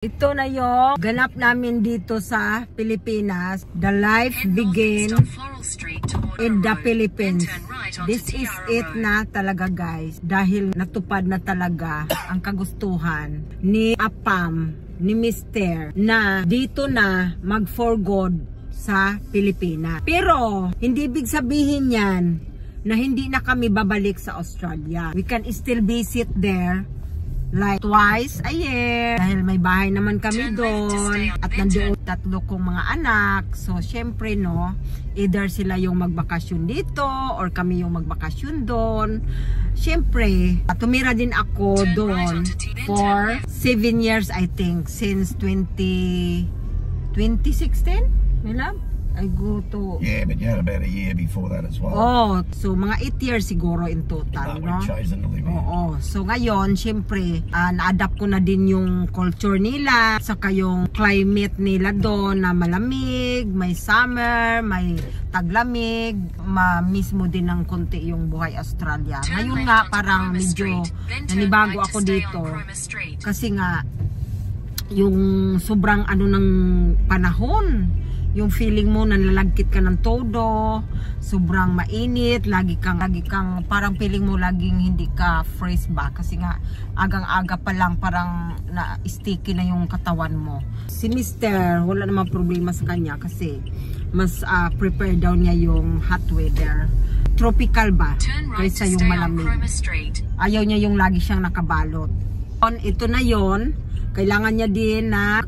Ito na yung ganap namin dito sa Pilipinas. The life begin in the Philippines. This is it na talaga guys. Dahil natupad na talaga ang kagustuhan ni Apam, ni Mister, na dito na mag for good sa Pilipinas. Pero hindi ibig sabihin yan na hindi na kami babalik sa Australia. We can still visit there like twice a year dahil may bahay naman kami doon at nandoon tatlo kong mga anak. So syempre no, either sila yung magbakasyon dito or kami yung magbakasyon doon. Syempre tumira din ako doon for 7 years I think, since 2016. Nila I go to... Yeah, but you had about a year before that as well. Oh, so mga 8 years siguro in total, no? Oo. So ngayon, syempre, na-adapt ko na din yung culture nila, saka yung climate nila doon na malamig, may summer, may taglamig, ma-miss mo din ng konti yung buhay Australia. Ngayon nga, parang medyo nanibago ako dito. Kasi nga, yung sobrang ano ng panahon, yung feeling mo na nalalagkit ka ng todo, sobrang mainit, lagi kang parang feeling mo laging hindi ka fresh ba kasi nga agang-aga pa lang parang na sticky na yung katawan mo. Si Mister, wala namang problema sa kanya kasi mas prepare daw niya yung hot weather. Tropical ba kaysa yung malamig. Ayaw niya yung lagi siyang nakabalot. Ito na yon. Kailangan niya din na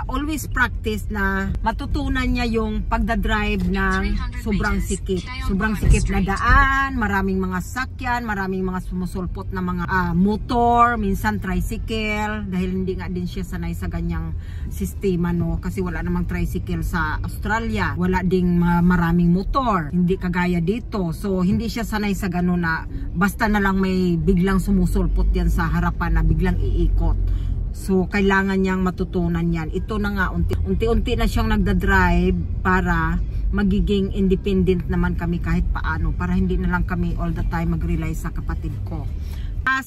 always practice na matutunan niya yung pagdadrive ng sobrang sikip. Sobrang sikip na daan, maraming mga sakyan, maraming mga sumusulpot na mga motor, minsan tricycle, dahil hindi nga din siya sanay sa ganyang sistema, no? Kasi wala namang tricycle sa Australia, wala ding maraming motor, hindi kagaya dito. So hindi siya sanay sa gano'n na basta na lang may biglang sumusulpot yan sa harapan na biglang iikot. So, kailangan niyang matutunan yan. Ito na nga, unti-unti na siyang nagdadrive para magiging independent naman kami kahit paano. Para hindi na lang kami all the time mag-rely sa kapatid ko.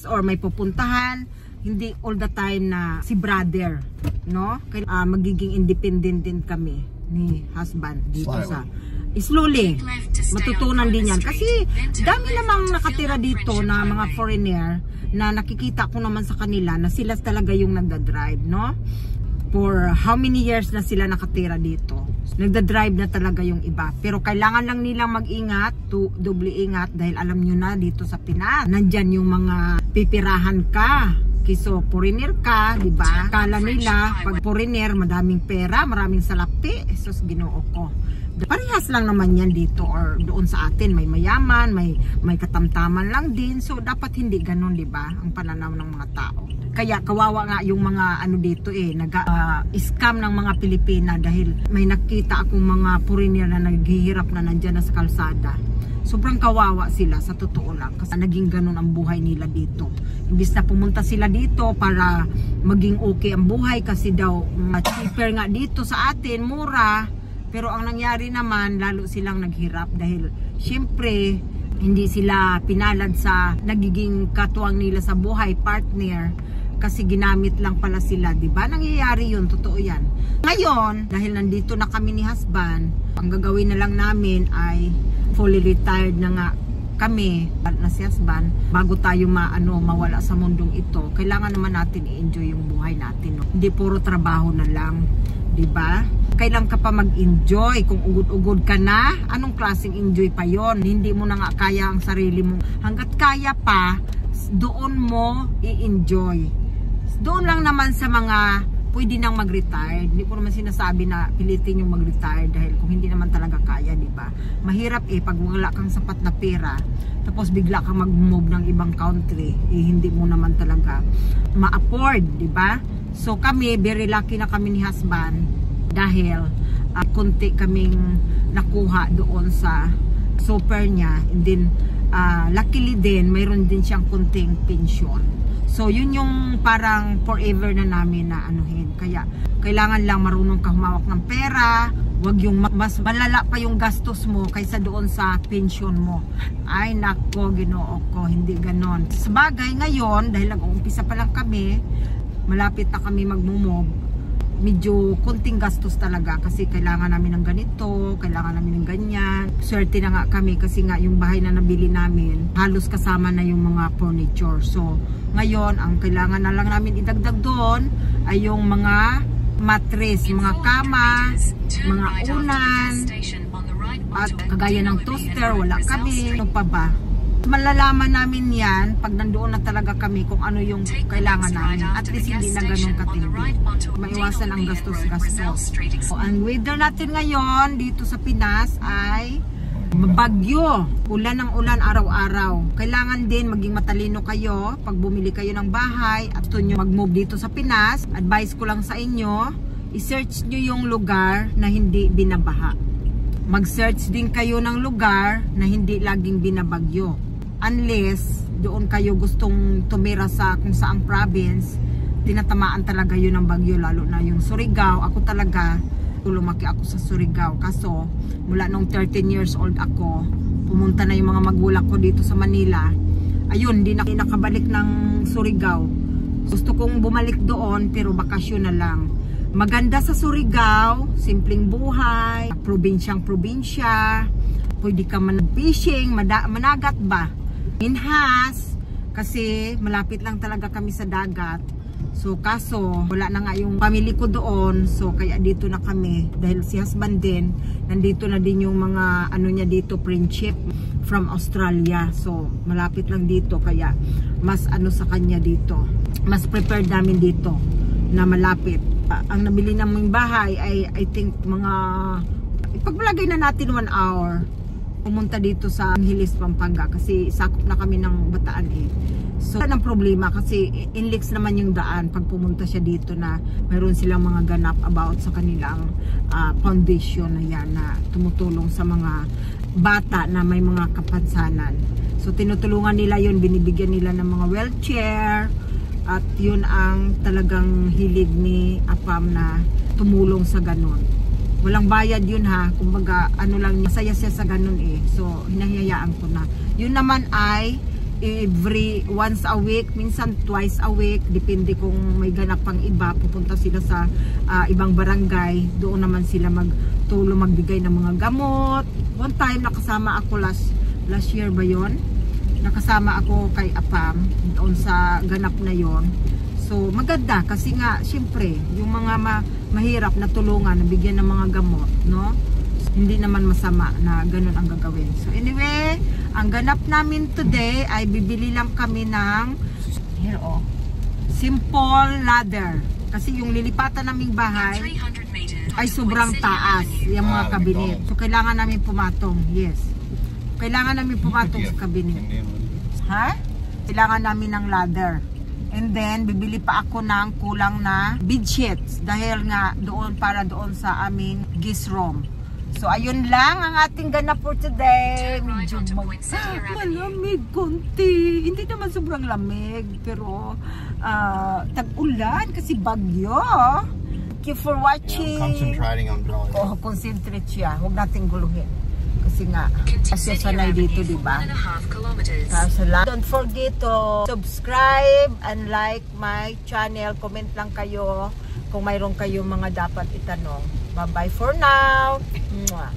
Or may pupuntahan, hindi all the time na si brother, no? Magiging independent din kami ni husband dito sa... Slowly, matutunan din yan. Kasi dami namang nakatira dito na mga foreigner na nakikita ko naman sa kanila na sila talaga yung nagdadrive, no? For how many years na sila nakatira dito. Nagdadrive na talaga yung iba. Pero kailangan lang nilang mag-ingat, doble ingat dahil alam nyo na dito sa Pinas, nandyan yung mga pipirahan ka. So, foreigner ka, di ba? Kala nila, pag foreigner, madaming pera, maraming salapi. Sus, Ginoo ko. Parehas lang naman yan dito or doon sa atin. May mayaman, may katamtaman lang din. So, dapat hindi ganun, di ba? Ang pananaw ng mga tao. Kaya, kawawa nga yung mga ano dito scam ng mga Pilipina dahil may nakita akong mga foreigner na naghihirap na nandyan na sa kalsada. Sobrang kawawa sila sa totoo lang kasi naging ganun ang buhay nila dito. Imbis na pumunta sila dito para maging okay ang buhay kasi daw cheaper nga dito sa atin, mura. Pero ang nangyari naman, lalo silang naghirap dahil syempre hindi sila pinalad sa nagiging katuwang nila sa buhay, partner. Kasi ginamit lang pala sila, di ba? Nangyayari yun, totoo yan. Ngayon, dahil nandito na kami ni husband, ang gagawin na lang namin ay fully retired na nga kami na si husband bago tayo mawala sa mundong ito. Kailangan naman natin i-enjoy yung buhay natin, no? Hindi puro trabaho na lang, di ba? Kailan ka pa mag-enjoy? Kung ugod-ugod ka na, anong klaseng enjoy pa yon? Hindi mo na nga kaya ang sarili mo. Hanggat kaya pa, doon mo i-enjoy. Doon lang naman sa mga pwede nang mag-retire. Hindi ko naman sinasabi na pilitin yung mag-retire dahil kung hindi naman talaga kaya, di ba? Mahirap pag wala kang sapat na pera, tapos bigla kang mag-move ng ibang country, hindi mo naman talaga ma-afford, di ba? So kami, very lucky na kami ni husband dahil konti kaming nakuha doon sa super niya. And then, luckily din, mayroon din siyang konting pension. So, yun yung parang forever na namin na anuhin. Kaya, kailangan lang marunong ka humawak ng pera. Huwag yung mas malala pa yung gastos mo kaysa doon sa pension mo. Ay, nako, Ginoo ko, hindi ganon. Sabagay, ngayon, dahil nag-uumpisa pa lang kami, malapit na kami mag-move, medyo konting gastos talaga kasi kailangan namin ng ganito, kailangan namin ng ganyan. Swerte na nga kami kasi nga yung bahay na nabili namin halos kasama na yung mga furniture. So ngayon ang kailangan na lang namin idagdag doon ay yung mga mattress, mga kama, mga unan, at kagaya ng toaster, wala kami. Ano pa ba? Malalaman namin yan pag nandoon na talaga kami kung ano yung kailangan namin. At least hindi na ganun katindi. Maiwasan ang gastos-gastos. So, ang weather natin ngayon dito sa Pinas ay bagyo. Ulan ng ulan araw-araw. Kailangan din maging matalino kayo pag bumili kayo ng bahay at gusto nyo mag-move dito sa Pinas. Advice ko lang sa inyo, i-search nyo yung lugar na hindi binabaha. Mag-search din kayo ng lugar na hindi laging binabagyo. Unless doon kayo gustong tumira sa kung saang province, tinatamaan talaga yun ng bagyo, lalo na yung Surigao. Ako talaga, lumaki ako sa Surigao. Kaso, mula nung 13 years old ako, pumunta na yung mga magulang ko dito sa Manila. Ayun, hindi na nakabalik ng Surigao. Gusto kong bumalik doon, pero bakasyon na lang. Maganda sa Surigao, simpleng buhay, probinsyang probinsya, pwede ka man-fishing, managat ba? Minhas, kasi malapit lang talaga kami sa dagat. So kaso, wala na nga yung family ko doon, so kaya dito na kami. Dahil si husband din, nandito na din yung mga ano niya dito, friendship from Australia. So malapit lang dito, kaya mas ano sa kanya dito. Mas prepared namin dito na malapit. Ang nabili naming bahay ay I think mga ipagbalagay na natin 1 hour pumunta dito sa Angeles, Pampanga kasi sakop na kami ng Bataan eh. So ang problema kasi inlex naman yung daan pag pumunta siya dito na mayroon silang mga ganap about sa kanilang foundation na yan na tumutulong sa mga bata na may mga kapansanan. So tinutulungan nila yun, binibigyan nila ng mga wheelchair. At yun ang talagang hilig ni Apam na tumulong sa ganun. Walang bayad yun ha. Kumbaga ano lang, masaya siya sa ganun eh. So hinahayaan ko na. Yun naman ay every once a week, minsan twice a week. Depende kung may ganap pang iba. Pupunta sila sa ibang barangay. Doon naman sila magtulong magbigay ng mga gamot. One time nakasama ako last year ba yun? Nakasama ako kay Apam doon sa ganap na yon. So maganda kasi nga syempre yung mga mahirap na tulungan, nabigyan ng mga gamot, no? Hindi naman masama na ganun ang gagawin. So anyway, ang ganap namin today ay bibili lang kami ng here oh, simple ladder. Kasi yung lilipatan naming bahay ay sobrang taas yung mga kabinet. So kailangan namin pumatong. Yes. Kailangan namin pumatong sa kabinet. Ha? Kailangan namin ng ladder. And then, bibili pa ako ng kulang na bedsheets. Dahil nga doon para doon sa aming guest room. So, ayun lang ang ating ganap for today. Medyo malamig konti. Hindi naman sobrang lamig. Pero, tag-ulan kasi bagyo. Thank you for watching. I'm concentrating on drawing. Oh, concentrate siya. Huwag nating guluhin. Kasi nga, kasi sanay dito, diba? Don't forget to subscribe and like my channel. Comment lang kayo kung mayroon kayong mga dapat itanong. Bye-bye for now. Mwah.